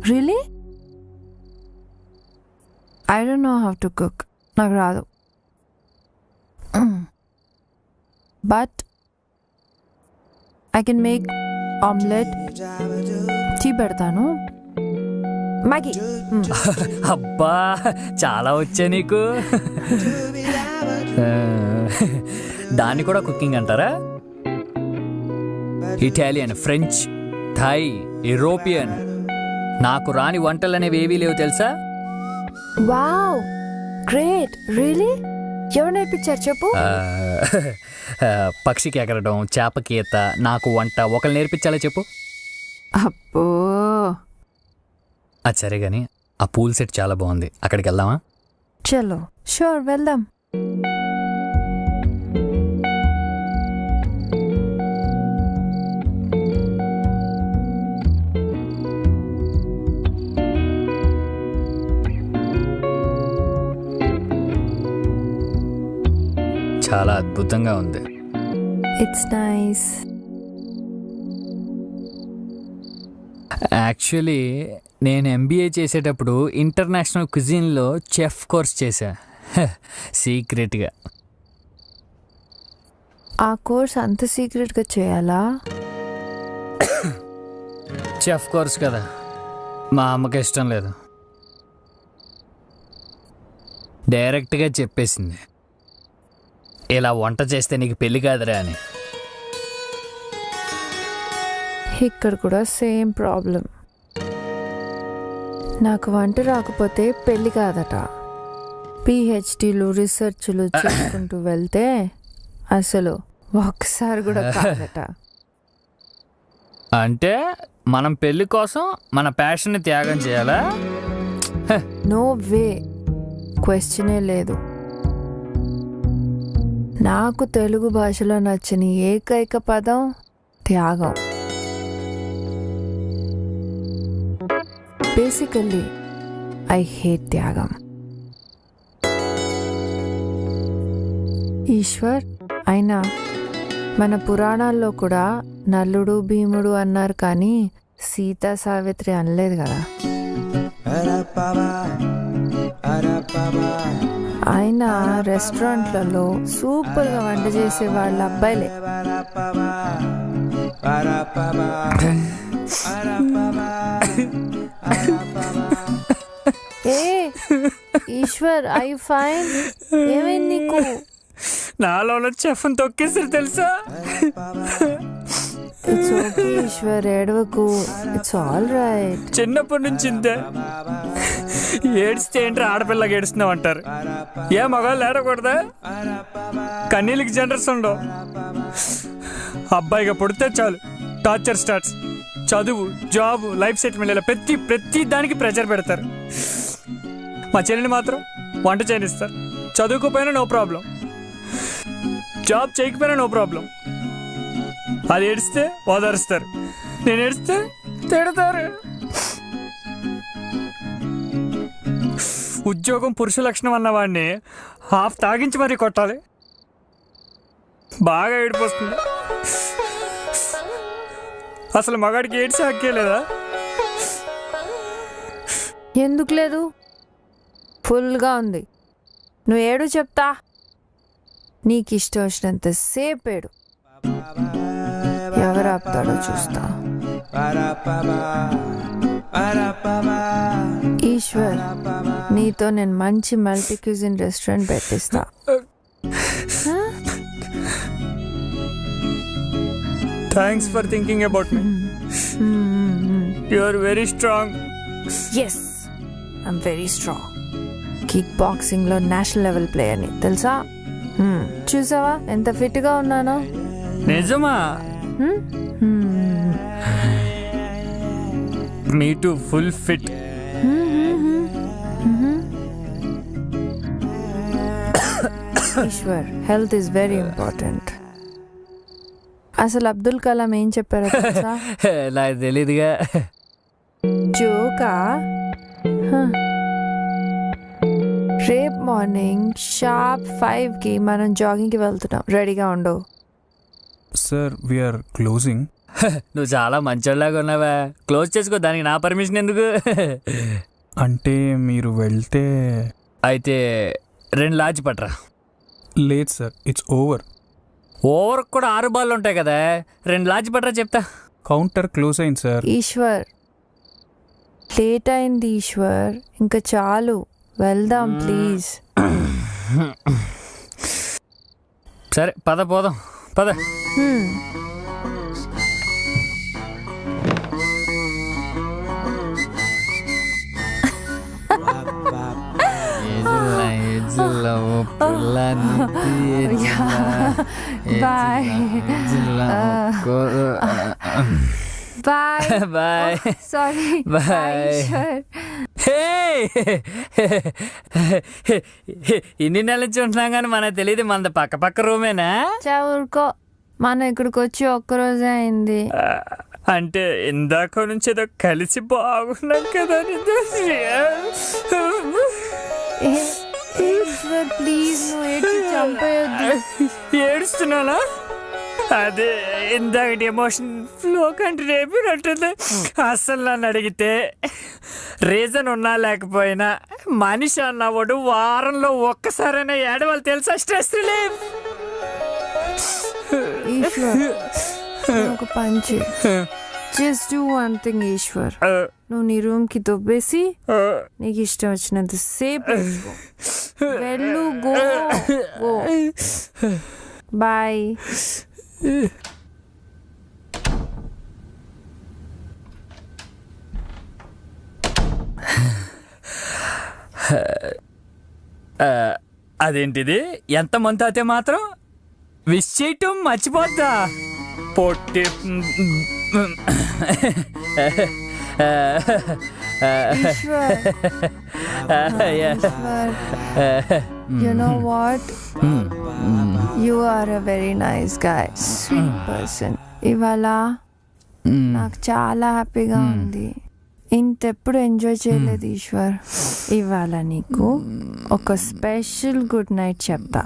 Really? I don't know how to cook. నాకు రాదు. But I can make omelette. Tea పెడతాను. Maggi. అబ్బా చాలా వచ్చా నీకు. దాన్ని కూడా కుకింగ్ అంటారా? Italian, French, Thai, European. నాకు రాని వంటలు అనేవి ఏవీ లేవు తెలుసా? Wow, great. రియలీ? ఎవరు నేర్పించారు చెప్పు? పక్షికి ఎగరడం, చేపకి ఈత, నాకు వంట ఒకరు నేర్పించాలా చెప్పు? అబ్బో. అది సరే కానీ ఆ పూల్ సెట్ చాలా బాగుంది, అక్కడికి వెళ్దామా? చలో, షూర్, వెళ్దాం. చాలా అద్భుతంగా ఉంది. It's nice. యాక్చువల్లీ నేను ఎంబీఏ చేసేటప్పుడు ఇంటర్నేషనల్ క్విజిన్లో చెఫ్ కోర్స్ చేశా, సీక్రెట్గా. ఆ కోర్స్ అంత సీక్రెట్గా చేయాలా? చెఫ్ కోర్స్ కదా, మా అమ్మకి ఇష్టం లేదు, డైరెక్ట్గా చెప్పేసింది ఇలా వంట చేస్తే నీకు పెళ్ళి కాదురా అని. ఇక్కడ కూడా సేమ్ ప్రాబ్లం. నాకు వంట రాకపోతే పెళ్ళి కాదట. పిహెచ్డీలు, రీసెర్చ్లు చేసుకుంటూ వెళ్తే అసలు ఒక్కసారి కూడా కాదట. అంటే మనం పెళ్ళి కోసం మన ప్యాషన్ని త్యాగం చేయాలా? నో వే, క్వశ్చనే లేదు. నాకు తెలుగు భాషలో నచ్చని ఏకైక పదం త్యాగం. బేసికల్లీ ఐ హేట్ త్యాగం. ఈశ్వర్, అయినా మన పురాణాల్లో కూడా నల్లుడు భీముడు అన్నారు, కానీ సీతా సావిత్రి అనలేదు కదా. ఆయన రెస్టారెంట్లలో సూపర్గా వంట చేసే వాళ్ళ అబ్బాయిలే. ఏ ఈశ్వర్, ఐ ఫైన్? ఏమైంది నీకు? నాలో చెఫ్ని తొక్కేసారు తెలుసా? ఇట్స్ ఓకే ఈశ్వర్, ఏడవకు. It's all right. చిన్నప్పటి నుంచి ఇంతే, ఏడిస్తే ఏంట్రా ఆడపిల్లకి ఏడుస్తున్నావు అంటారు. ఏ మగాళ్ళు ఏడకూడదా? కన్నీళ్ళకి జనరస్ ఉండవు. అబ్బాయిగా పుడితే చాలు టార్చర్ స్టార్ట్స్. చదువు, జాబ్, లైఫ్ సెటిల్మెంట్, ఇలా ప్రతి దానికి ప్రెషర్ పెడతారు. మా చెల్లిని మాత్రం వంట చేయనిస్తారు. చదువుకోపోయినా నో ప్రాబ్లం, జాబ్ చేయకపోయినా నో ప్రాబ్లం. అది ఏడిస్తే ఓదారుస్తారు, నేను ఏడిస్తే తిడతారు. ఉద్యోగం పురుష లక్షణం అన్నవాడిని హాఫ్ తాగించి మరీ కొట్టాలి. బాగా ఏడిపోతుంది. అసలు మగాడికి ఏడ్చి హక్కే లేదా? ఎందుకు లేదు? ఫుల్గా ఉంది. నువ్వు ఏడు చెప్తా. నీకు ఇష్టం వచ్చినంత సేపు ఏడు. ఎవరు ఆపుతాడో చూస్తా. ఈశ్వర్, నీతో నేను మంచి మల్టీ క్యూజిన్ రెస్టారెంట్ పెట్టిస్తా. Thanks for thinking about me. You are very strong. Yes, I'm very strong. Kick బాక్సింగ్లో నేషనల్ లెవెల్ ప్లేయర్ని తెలుసా? చూసావా ఎంత ఫిట్గా ఉన్నానో? నిజమా? Me too full fit. Eshwar, health is very important. అసలు అబ్దుల్ కలాం ఏం చెప్పారో తెలుసా? నాకు తెలీదుగా. జోకా? రేపు మార్నింగ్ షార్ప్ 5కి మనం జాగింగ్కి వెళ్తున్నాం. రెడీగా ఉండవు. Sir, we're closing. నువ్వు చాలా మంచోళ్ళలాగా ఉన్నావా. క్లోజ్ చేసుకో, దానికి నా పర్మిషన్ ఎందుకు? అంటే మీరు వెళ్తే అయితే 2 లాడ్జ్ పట్రా. లేదు సార్, ఇట్స్ ఓవర్. ఓవర్ కూడా 6 బాళ్ళు ఉంటాయి కదా, 2 లాడ్జ్ పట్రా చెప్తా. కౌంటర్ క్లోజ్ అయింది సార్. ఈశ్వర్, లేట్ అయింది ఈశ్వర్, ఇంకా చాలు, వెళ్దాం ప్లీజ్. సరే పద, పోదాం పద. Bye bye bye sorry bye. Eshwar. ఇన్ని నెలల నుంచి ఉంటున్నాం కానీ మనకు తెలియదు మనది పక్క పక్క రూమేనా? ఊరుకో, మనం ఇక్కడికి వచ్చి ఒక్కరోజే అయింది. అంటే ఇందాక నుంచి ఏదో కలిసి బాగున్నాం కదా. ఈశ్వర్ ప్లీజ్, నువ్వు ఏడ్చి చంపేయొద్దు. ఏడుస్తున్నానా? అదే ఇందాక ఎమోషన్ ఫ్లో కంటే రేపినట్టుంది. అసలు నన్ను అడిగితే రీజన్ ఉన్నా లేకపోయినా మనిషి అన్నవాడు వారంలో ఒక్కసారైనా ఏడవాలి తెలుసా? Stress relief. ఈశ్వర్, ఒక పంచి, just do one thing Eshwar. నువ్వు నీ రూమ్ కి దొబ్బేసి నీకు ఇష్టం వచ్చినంత సేపు వెళ్ళు. Go go. బాయ్. అదేంటిది, ఎంత మంత్ అయితే మాత్రం విష్ చేయటం మర్చిపోద్దా? పొట్టి Eshwar, you know what? You are a very nice guy, sweet person. ఇవాళ నాకు చాలా హ్యాపీగా ఉంది. ఇంతెప్పుడు ఎంజాయ్ చేయలేదు ఈశ్వర్. ఇవాళ నీకు ఒక స్పెషల్ గుడ్ నైట్ చెప్తా.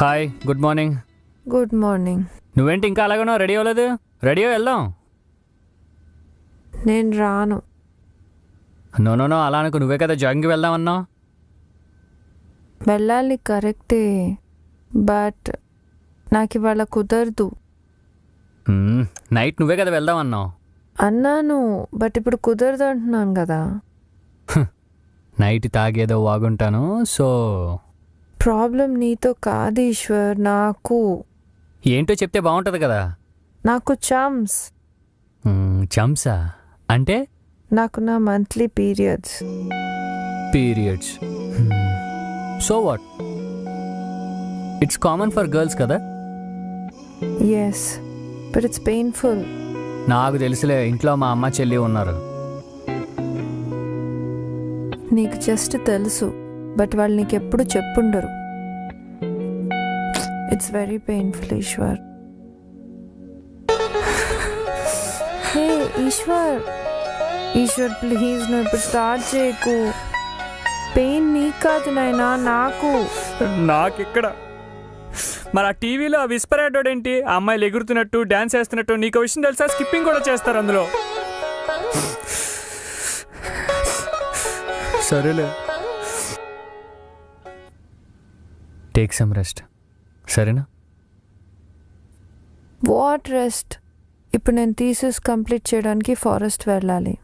Hi, good morning. Good morning. నువ్వేంటి ఇంకా అలాగనో రెడీ అవ్వలేదు? రెడీ వెళ్దాం. నేను రాను. నో నో నో, అలా అనుకు. నువ్వే కదా జాగింగ్కి వెళ్దాం అన్నావు. వెళ్ళాలి కరెక్టే, బట్ నాకు ఇవాళ కుదరదు. నైట్ నువ్వే కదా వెళ్దాం అన్నావు. అన్నాను, బట్ ఇప్పుడు కుదరదు అంటున్నాను కదా. నైట్ తాగేదో వాగుంటాను. సో ప్రాబ్లం నీతో కాదు ఈశ్వర్, నాకు. ఏంటో చెప్తే బాగుంటుంది కదా. నాకు చమ్స్. చంసా అంటే? నాకు నా monthly periods. Periods. So what? It's common for girls కదా. Yes, but it's painful. నాకు తెలుసులే, ఇంట్లో మా అమ్మ చెల్లి ఉన్నారు. నీకు జస్ట్ తెలుసు, బట్ వాళ్ళు నీకు ఎప్పుడు చెప్పుండరు. It's very painful Eshwar. Hey Eshwar, Eshwar please నువ్వు ఇప్పుడు స్టార్ట్ చేయకు. పెయిన్ నీకు కాదు నాయనా, నాకు. నాకిక్కడ మరి ఆ టీవీలో ఆ విస్పర్ యాడ్ ఏంటి? ఆ అమ్మాయిలు ఎగురుతున్నట్టు డాన్స్ చేస్తున్నట్టు. నీకు విషయం తెలుసా? స్కిప్పింగ్ కూడా చేస్తారు అందులో. సరేలే, టేక్ సమ్ రెస్ట్, సరేనా? What rest? ఇప్పుడు నేను థీసిస్ కంప్లీట్ చేయడానికి ఫారెస్ట్ వెళ్ళాలి.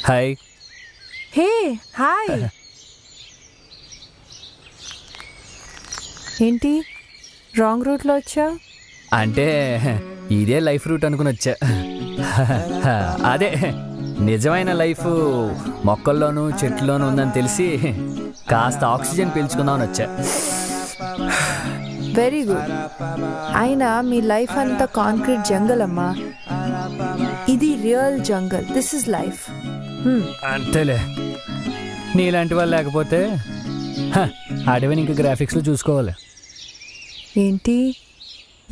హాయ్. Hey hi. ఏంటి రాంగ్ రూట్లో వచ్చా? అంటే ఇదే లైఫ్ రూట్ అనుకుని వచ్చా. అదే నిజమైన లైఫ్ మొక్కల్లోనూ చెట్లలోనూ ఉందని తెలిసి కాస్త ఆక్సిజన్ పీల్చుకుందామని వచ్చా. Very good. అయినా మీ లైఫ్ అంతా కాంక్రీట్ జంగల్ అమ్మా. ఇది real jungle. This is life. అంతేలే, నీలాంటి వాళ్ళు లేకపోతే అడవిని ఇంకా గ్రాఫిక్స్లో చూసుకోవాలి. ఏంటి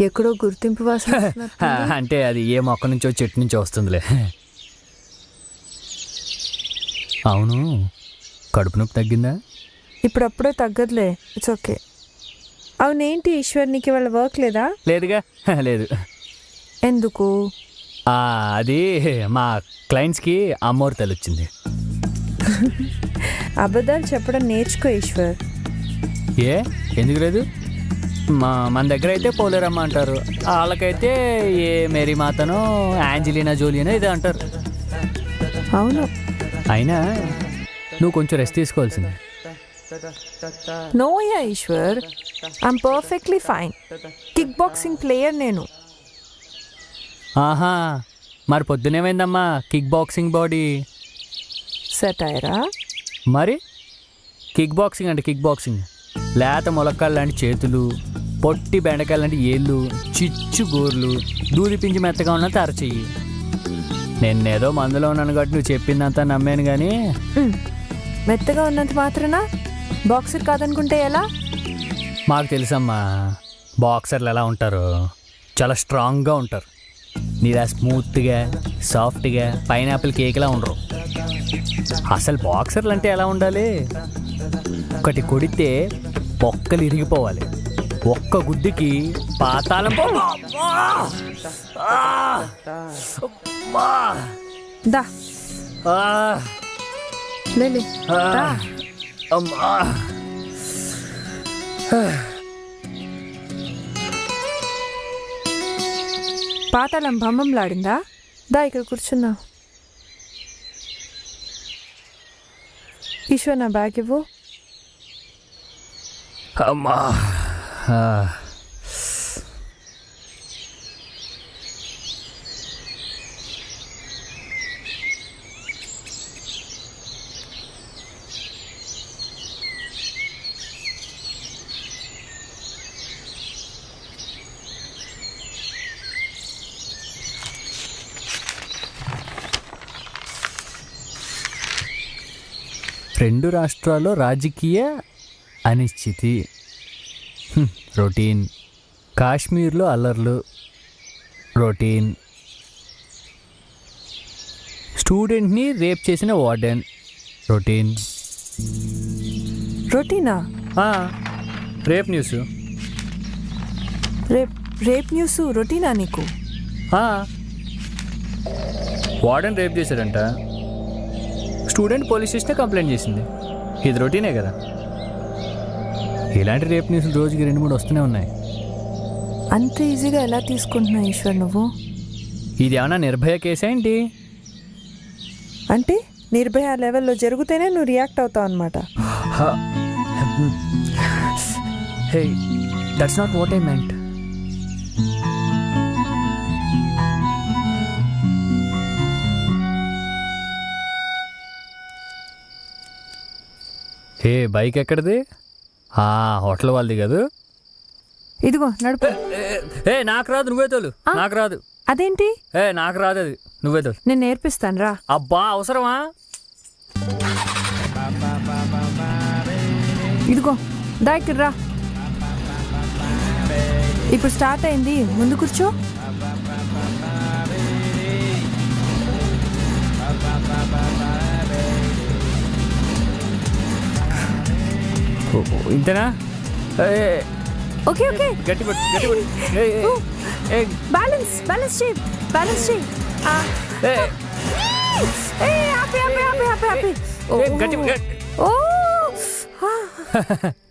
ఎక్కడో గుర్తింపు వాసన వస్తున్నట్టుంది. అంటే అది ఏ మొక్క నుంచో చెట్టు నుంచో వస్తుందిలే. అవును, కడుపు నొప్పి తగ్గిందా? ఇప్పుడప్పుడే తగ్గదులే. It's okay. అవునేంటి ఈశ్వర్, నీకు ఇవాళ వర్క్ లేదా? లేదుగా. లేదు. ఎందుకు? అది మా క్లయింట్స్కి అమ్మోరు తల్లి వచ్చింది. అబద్ధాలు చెప్పడం నేర్చుకో ఈశ్వర్. ఎందుకు లేదు? మన దగ్గర అయితే పోలేరమ్మ అంటారు, వాళ్ళకైతే ఏ మేరీ మాతనో యాంజలీనా జోలియనో ఇదే అంటారు. అవును. అయినా నువ్వు కొంచెం రెస్ట్ తీసుకోవాల్సిందే. No ya Eshwar, I'm perfectly fine. Kick boxing player నేను. ఆహా, మరి పొద్దునేమైందమ్మా కిక్ బాక్సింగ్ బాడీ? సెటైరా? మరి కిక్ బాక్సింగ్ అంటే కిక్ బాక్సింగ్ లేత ములక్కాళ్ళు లాంటి చేతులు, పొట్టి బెండకాయలు లాంటి ఏళ్ళు, చిచ్చు గోర్లు, దూది పించి మెత్తగా ఉన్న తరచెయ్యి. నేనేదో మందులో ఉన్నాను కాబట్టి నువ్వు చెప్పిందంతా నమ్మాను కానీ మెత్తగా ఉన్నంత మాత్రాన బాక్సర్ కాదనుకుంటే ఎలా? మాకు తెలుసమ్మా బాక్సర్లు ఎలా ఉంటారు, చాలా స్ట్రాంగ్గా ఉంటారు. నీలా స్మూత్గా సాఫ్ట్గా పైనాపిల్ కేక్లా ఉండరు. అసలు బాక్సర్లు అంటే ఎలా ఉండాలి? ఒకటి కొడితే పొక్కలు ఇరిగిపోవాలి, ఒక్క గుద్దుకి పాతాళం. దా లేలే, దా. అమ్మా, పాతాళం భమ్మంలాడిందా? దా ఇక్కడ కూర్చున్నా. ఈశ్వర్ నా బ్యాగ్ ఇవ్వు. అమ్మా. 2 రాష్ట్రాల్లో రాజకీయ అనిశ్చితి, రొటీన్. కాశ్మీర్లో అల్లర్లు, రొటీన్. స్టూడెంట్ని రేప్ చేసిన వార్డెన్, రొటీన్. రొటీనా? Rape news. రేప్ న్యూస్ రొటీనా నీకు? వార్డెన్ రేప్ చేశాడంట, స్టూడెంట్ పోలీస్ స్టేషన్ కంప్లైంట్ చేసింది. ఇది రొటీనే కదా. ఇలాంటి రేప్ న్యూస్లు రోజుకి 2-3 వస్తూనే ఉన్నాయి. అంత ఈజీగా ఎలా తీసుకుంటున్నావు ఈశ్వర్ నువ్వు? ఇది ఏమన్నా నిర్భయ కేసా ఏంటి? అంటే నిర్భయ లెవెల్లో జరిగితేనే నువ్వు రియాక్ట్ అవుతావు అనమాట. Hey, that's not what I meant. Hey, bike ఎక్కడిది? హోటల్ వాళ్ళది కదా. ఇదిగో నడుపు. నాకు రాదు, నువ్వే తోలు. నాకు రాదు. అదేంటి? నాకు రాదు, అది నువ్వే తోలు. నేను నేర్పిస్తాను రా. అబ్బా, అవసరమా? ఇదిగో దా ఇక్కడ రా. ఇప్పుడు స్టార్ట్ అయింది, ముందు కూర్చో. ఇంతేనా? Okay okay. గట్టి పట్టు, గట్టి పట్టు. బ్యాలెన్స్ బ్యాలెన్స్ చేయి, బ్యాలెన్స్ చేయి. Happy happy happy happy happy. ఓ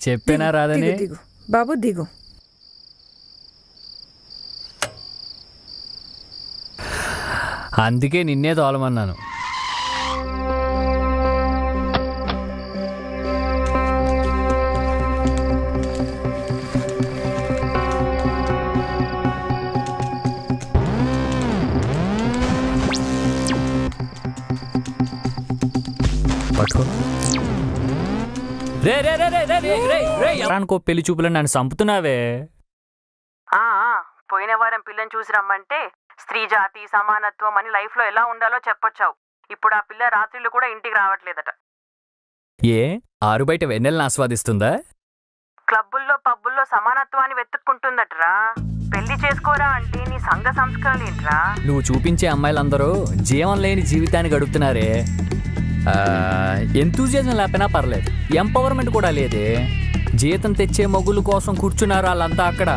చెప్పేనా రాదని? దిగు బాబు, దిగు. అందుకే నిన్నే తోలమన్నాను. పట్టుకో. రే రే రే రే రే రే రే రే ఎవరానుకో పెళ్లి చూపులో నన్ను చంపుతున్నావే. పోయిన వారం పిల్లని చూసి రమ్మంటే స్త్రీ జాతి సమానత్వం అని లైఫ్లో ఎలా ఉండాలో చెప్పొచ్చావు. ఇప్పుడు ఆ పిల్ల రాత్రిళ్ళు కూడా ఇంటికి రావట్లేదట. ఏ ఆరు బయట వెన్నెలను ఆస్వాదిస్తుందా? క్లబ్బుల్లో పబ్బుల్లో సమానత్వాన్ని వెతుక్కుంటుందట్రా. పెళ్లి చేసుకోరా అంటే నీ సంఘ సంస్కరణలేంట్రా? నువ్వు చూపించే అమ్మాయిలందరూ జీవం లేని జీవితాన్ని గడుపుతున్నారే. ఎంతూజియాజం లేకపోయినా పర్లేదు, ఎంపవర్మెంట్ కూడా లేదే. జీతం తెచ్చే మొగుల కోసం కూర్చున్నారు వాళ్ళంతా అక్కడ.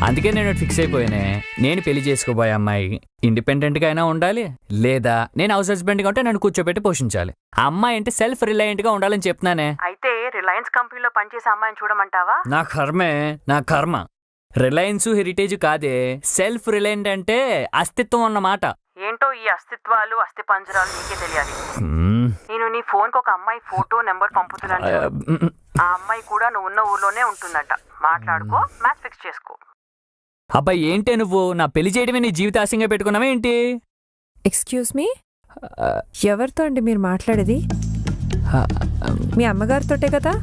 అందుకే నేను ఫిక్స్ అయిపోయానే, నేను పెళ్లి చేసుకోబోయే అమ్మాయి ఇండిపెండెంట్గా అయినా ఉండాలి, లేదా నేను హౌస్ హస్బెండ్గా ఉంటే నన్ను కూర్చోబెట్టి పోషించాలి. ఆ అమ్మాయి అంటే సెల్ఫ్ రిలయంట్గా ఉండాలని చెప్తున్నానే. అయితే రిలయన్స్ కంపెనీలో పనిచేసే అమ్మాయిని చూడమంటావా? నా కర్మే, నా కర్మ. రిలయన్స్ హెరిటేజ్ కాదే, సెల్ఫ్ రిలయంట్ అంటే అస్తిత్వం అన్నమాట. ఏంటో ఈ అస్తిత్వాలు అస్థి పంజరాలు నీకే తెలియాలి. నేను నీ ఫోన్కి ఒక అమ్మాయి ఫోటో నెంబర్ పంపుతున్నాను. ఆ అమ్మాయి కూడా నువ్వు ఉన్న ఊర్లోనే ఉంటుందట. మాట్లాడుకో, మ్యాచ్ ఫిక్స్ చేసుకో. అబ్బాయి ఏంటే నువ్వు నా పెళ్లి చేయడమే నీ జీవితాశంగా పెట్టుకున్నావా ఏంటి? ఎక్స్క్యూజ్ మీ, ఎవరితో అండి మీరు మాట్లాడేది? మీ అమ్మగారితోటే కదా?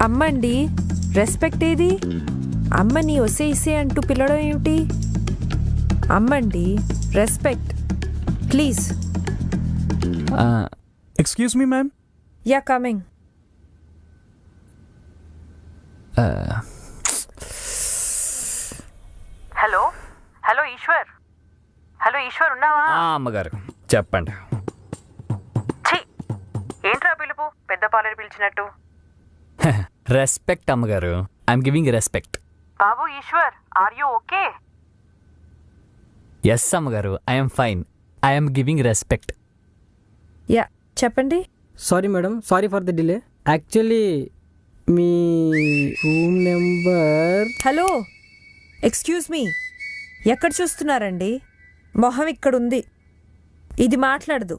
అమ్మండి, రెస్పెక్ట్ ఏది? అమ్మని ఒసే ఇసే అంటూ పిలవడం ఏమిటి? అమ్మండి, respect please. Excuse me ma'am. Ya coming. Hello hello Eshwar, hello Eshwar ఉన్నావా? అమ్మగారు చెప్పండి. ఛీ, ఏంట్రా పిలుపు పెద్ద పాలెరు పిలిచినట్టు? రెస్పెక్ట్ అమ్మగారు, ఐఎమ్ గివింగ్ రెస్పెక్ట్. బాబు Eshwar, are you okay? Yes అమ్మగారు, I'm fine, I'm giving respect. Ya చెప్పండి. Sorry madam, sorry for the delay. Actually మీ room number. Hello excuse me, ఎక్కడ చూస్తున్నారండి? మొహం ఇక్కడుంది, ఇది మాట్లాడదు.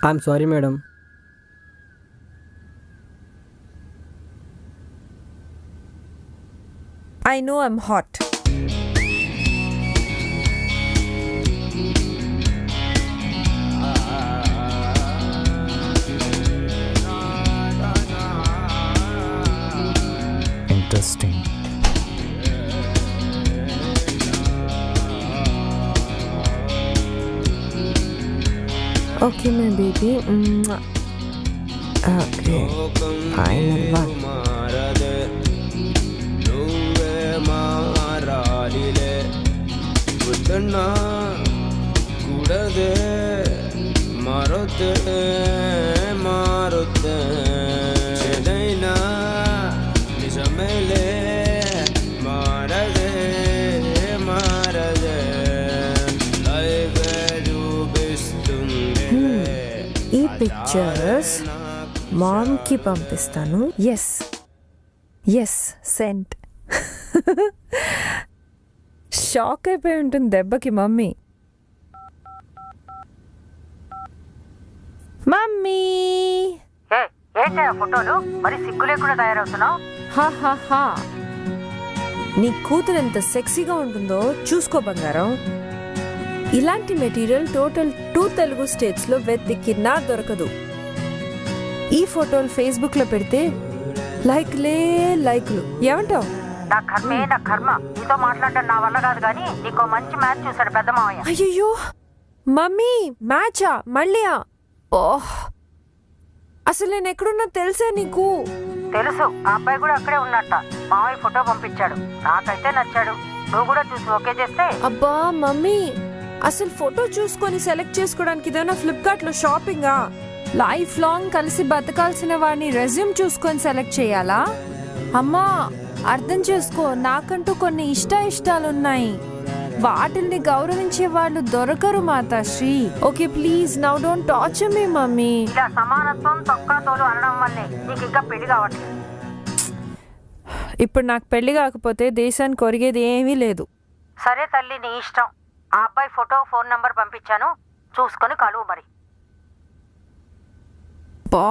I'm sorry madam. I know I'm hot. Interesting. Okay, my baby. Okay, final one. కూడదే మారుతే మారుతే ఏదైనా నిజమేలే మారదే మారదే లైఫ్ చూపిస్తుంది. ఈ పిక్చర్స్ మామ్కి పంపిస్తాను. Yes yes cent. షాక్ అయిపోయి ఉంటుంది దెబ్బకి మమ్మీ. మమ్మీ ఏంటి ఆ ఫోటోలు మరి సిగ్గు లేకుండా తయారవుతున్నావు? హా, నీ కూతురు ఎంత సెక్సీగా ఉంటుందో చూసుకో బంగారం. ఇలాంటి మెటీరియల్ టోటల్ 2 తెలుగు స్టేట్స్లో వెతికినా దొరకదు. ఈ ఫోటోలు ఫేస్బుక్లో పెడితే లైక్లు. ఏమంటావు? నా కర్మే నా కర్మ, నీతో మాట్లాడడం నా వల్ల కాదు. కానీ నీకో మంచి మ్యాచ్ చూసాడు పెద్ద మావయ్య. అయ్యో మమ్మీ, మ్యాచా మళ్ళీయా? ఓహ్, అసలు నేను ఎక్కడున్నా తెలుసా నీకు? తెలుసు, ఆ అబ్బాయి కూడా అక్కడే ఉన్నట్ట. మావయ్య ఫోటో పంపించాడు, నాకైతే నచ్చాడు. నువ్వు కూడా చూసి ఓకే చేస్తే. అబ్బా మమ్మీ, అసలు ఫోటో చూసుకొని సెలెక్ట్ చేసుకోవడానికి ఇదేనా ఫ్లిప్కార్ట్లో షాపింగా? లైఫ్ లాంగ్ కలిసి బతకాల్సిన వాడిని రెజ్యూమ్ చూసుకొని సెలెక్ట్ చేయాలా? అమ్మా అర్థం చేసుకో, నాకంటూ కొన్ని ఇష్టాలున్నాయి. వాటిల్ని గౌరవించే వాళ్ళు దొరకరు Matasri. Okay please, now don't torture me mummy. ఇలా సమానత్వం తొక్కా తోలు అనడం వల్లే నీకు ఇంకా పెళ్లి కావట్లేదు. ఇప్పుడు నాకు పెళ్లి కాకపోతే దేశానికి ఒరిగేది ఏమీ లేదు. సరే తల్లి, నీ ఇష్టం. ఆ అబ్బాయి ఫోటో ఫోన్ నంబర్ పంపించాను, చూసుకొని కలువు మరి. బా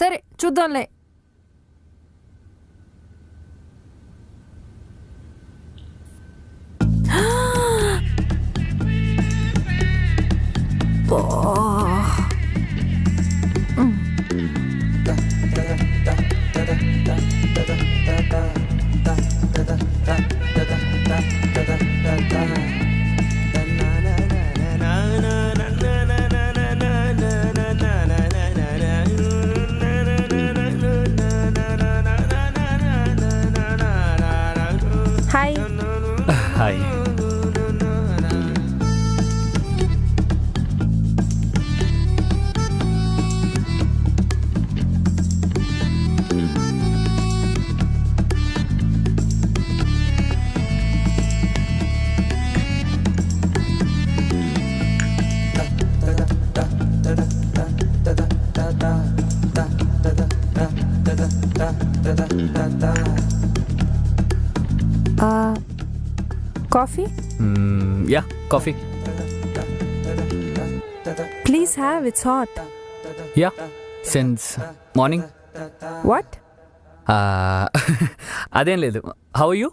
సరే చూద్దాంలే. Hi. Hi. Coffee? Yeah, coffee. Please have, it's hot. Yeah, since morning. What? అదేం లేదు. How you?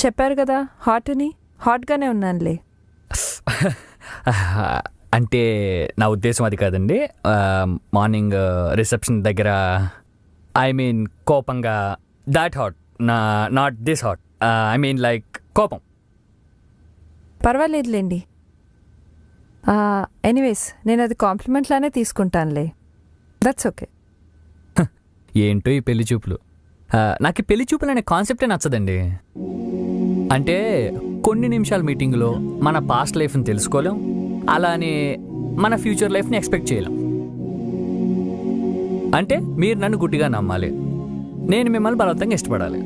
చెప్పారు కదా హాట్ అని. హాట్గానే ఉన్నానులే. అంటే నా ఉద్దేశం అది కాదండి. మార్నింగ్ రిసెప్షన్ దగ్గర, ఐ మీన్ కోపంగా, that hot, not this hot. I mean like కోపం. పర్వాలేదులేండి. ఎనీవేస్ నేను అది కాంప్లిమెంట్ లానే తీసుకుంటానులే. That's okay. ఏంటో ఈ పెళ్లి చూపులు. నాకు ఈ పెళ్లి చూపులు అనే కాన్సెప్టే నచ్చదండి. అంటే కొన్ని నిమిషాల మీటింగ్లో మన పాస్ట్ లైఫ్ని తెలుసుకోలేం, అలానే మన ఫ్యూచర్ లైఫ్ని ఎక్స్పెక్ట్ చేయలేం. అంటే మీరు నన్ను గుడ్డిగా నమ్మాలి, నేను మిమ్మల్ని బలవంతంగా ఇష్టపడాలి.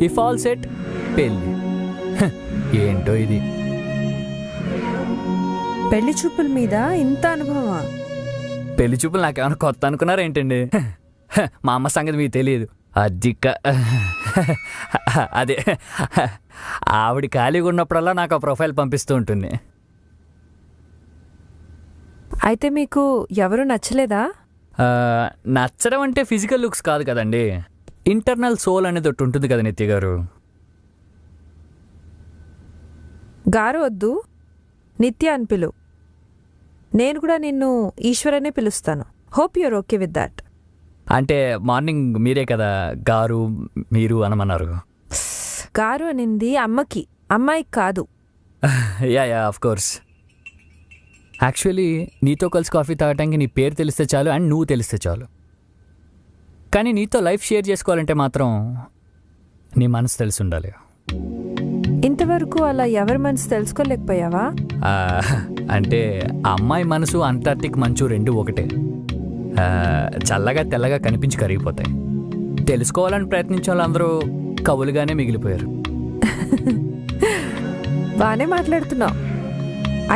ఇఫ్ ఆల్ సెట్, పెళ్ళి. ఏంటో ఇది. పెళ్లి చూపుల మీద ఇంత అనుభవమా? పెళ్లి చూపులు నాకేమైనా కొత్త అనుకున్నారా ఏంటండి? మా అమ్మ సంగతి మీకు తెలియదు. అదే ఆవిడ ఖాళీగా ఉన్నప్పుడల్లా నాకు ఆ ప్రొఫైల్ పంపిస్తూ ఉంటుంది. అయితే మీకు ఎవరు నచ్చలేదా? నచ్చడం అంటే ఫిజికల్ లుక్స్ కాదు కదండి, ఇంటర్నల్ సోల్ అనేది ఒకటి ఉంటుంది కదా నిత్య గారు. గారు వద్దు, నిత్య అని పిలు. నేను కూడా నిన్ను ఈశ్వరనే పిలుస్తాను. Hope your okay with that. అంటే మార్నింగ్ మీరే కదా గారు మీరు అనమన్నారు. గారు అనింది అమ్మకి, అమ్మాయికి కాదు. Yeah yeah, of course. Actually నీతో కలిసి కాఫీ తాగటానికి నీ పేరు తెలిస్తే చాలు, అండ్ నువ్వు తెలిస్తే చాలు. కానీ నీతో లైఫ్ షేర్ చేసుకోవాలంటే మాత్రం నీ మనసు తెలిసి ఉండాలి. ఇంతవరకు అలా ఎవరి మనసు తెలుసుకోలేకపోయావా? అంటే ఆ అమ్మాయి మనసు అంటార్టిక్ మంచు రెండు ఒకటే. చల్లగా తెల్లగా కనిపించి కరిగిపోతాయి. తెలుసుకోవాలని ప్రయత్నించే వాళ్ళందరూ కవులుగానే మిగిలిపోయారు. బాగానే మాట్లాడుతున్నావు.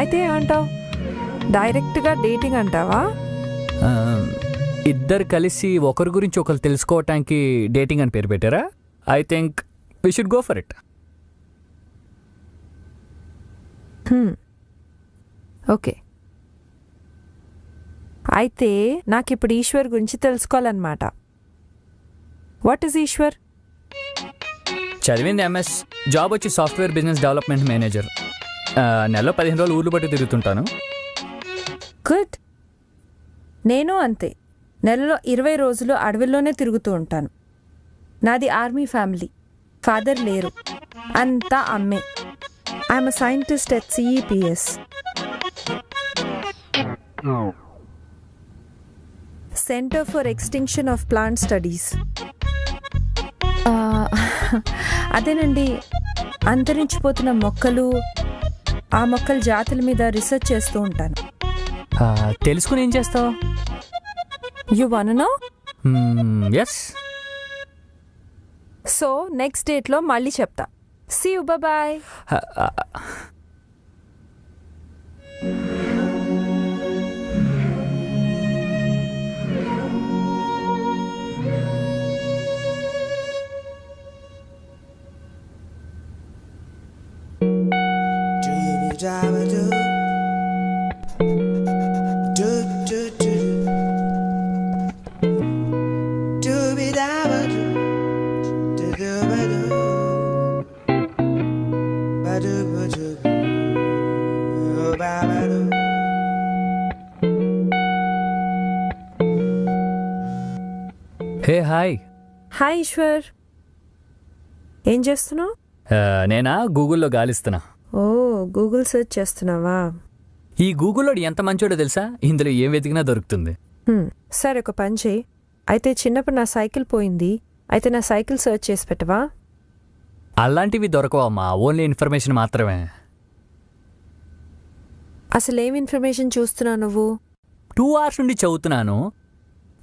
అయితే ఏమంటావు? డైరెక్ట్గా డేటింగ్ అంటావా? ఇద్దరు కలిసి ఒకరి గురించి ఒకరు తెలుసుకోవటానికి డేటింగ్ అని పేరు పెట్టారా? I think we should go for it. Okay. అయితే నాకు ఇప్పుడు ఈశ్వర్ గురించి తెలుసుకోవాలన్నమాట. What is Eshwar? చదివింది ఎంఎస్, జాబ్ వచ్చి సాఫ్ట్వేర్ బిజినెస్ డెవలప్మెంట్ మేనేజర్. నెలలో 15 రోజులు ఊర్లు బట్టి తిరుగుతుంటాను. గుడ్. నేను అంతే, నెలలో 20 రోజులు అడవిలోనే తిరుగుతూ ఉంటాను. నాది ఆర్మీ ఫ్యామిలీ. ఫాదర్ లేరు, అంతా అమ్మే. I'm a scientist at CEPS, centre for extinction of plant studies. అదేనండి, అంతరించిపోతున్న మొక్కలు, ఆ మొక్కల జాతుల మీద రీసెర్చ్ చేస్తూ ఉంటాను. తెలుసుకుని ఏం చేస్తావు? You want to know? Yes. So next డేట్లో మళ్ళీ చెప్తా. See you, bye. Hey hi. Hi Eshwar, ఏం చేస్తున్నావు? నేనా గూగుల్లో గాలిస్తున్నా. ఓ, గూగుల్ సెర్చ్ చేస్తున్నావా? ఈ గూగుల్లో ఎంత మంచోడో తెలుసా, ఇందులో ఏం వెతికినా దొరుకుతుంది. సరే, ఒక పని చేయి. అయితే చిన్నప్పుడు నా సైకిల్ పోయింది, అయితే నా సైకిల్ సెర్చ్ చేసి పెట్టవా? అలాంటివి దొరకవమ్మా, ఓన్లీ ఇన్ఫర్మేషన్ మాత్రమే. అసలు ఏం ఇన్ఫర్మేషన్ చూస్తున్నావు నువ్వు? 2 hours నుండి చదువుతున్నాను.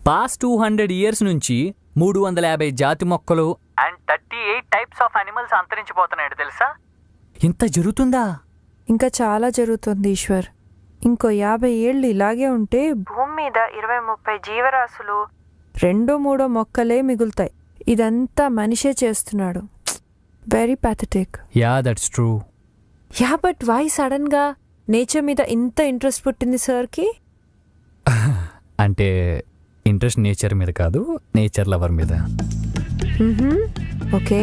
పాస్ట్ 200 years నుంచి 350 జాతి మొక్కలు అండ్ 38 టైప్స్ ఆఫ్ అనిమల్స్ అంతరించిపోతున్నాయి తెలుసా. ఇంత జరుగుతుందా? ఇంకా చాలా జరుగుతుంది ఈశ్వర్. ఇంకో 50 ఏళ్ళు ఇలాగే ఉంటే భూమి మీద 20-30 జీవరాశులు 2-3 మొక్కలే మిగులుతాయి. ఇదంతా మనిషే చేస్తున్నాడు. Very pathetic. Ya, that's true. Ya, but why sudden గా నేచర్ మీద ఇంత ఇంట్రెస్ట్ పుట్టింది సార్కి? అంటే ఇంట్రెస్ట్ నేచర్ మీద కాదు, నేచర్ లవర్ మీద. ఓకే.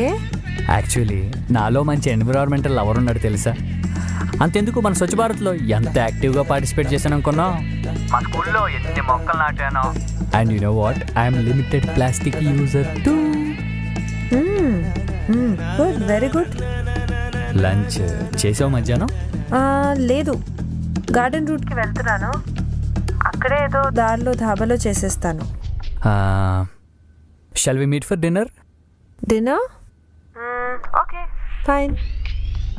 యాక్చువల్లీ నాలో మంచి ఎన్విరాన్మెంటల్ లవర్ ఉన్నాడు తెలుసా. అంతెందుకు, మన స్వచ్ఛ భారత్లో ఎంత యాక్టివ్గా పార్టిసిపేట్ చేశాను అనుకున్నా. మా స్కూల్లో ఎన్ని మొక్కలు నాటానో. And you know what, I'm limited plastic user too. Good, very good. Lunch చేసావు మధ్యాహ్నం? లేదు, గార్డెన్ రూట్కి వెళ్తున్నాను. అక్కడే ఏదో దారిలో ధాబాలో చేసేస్తాను. Shall we meet for dinner? Dinner? Okay, fine.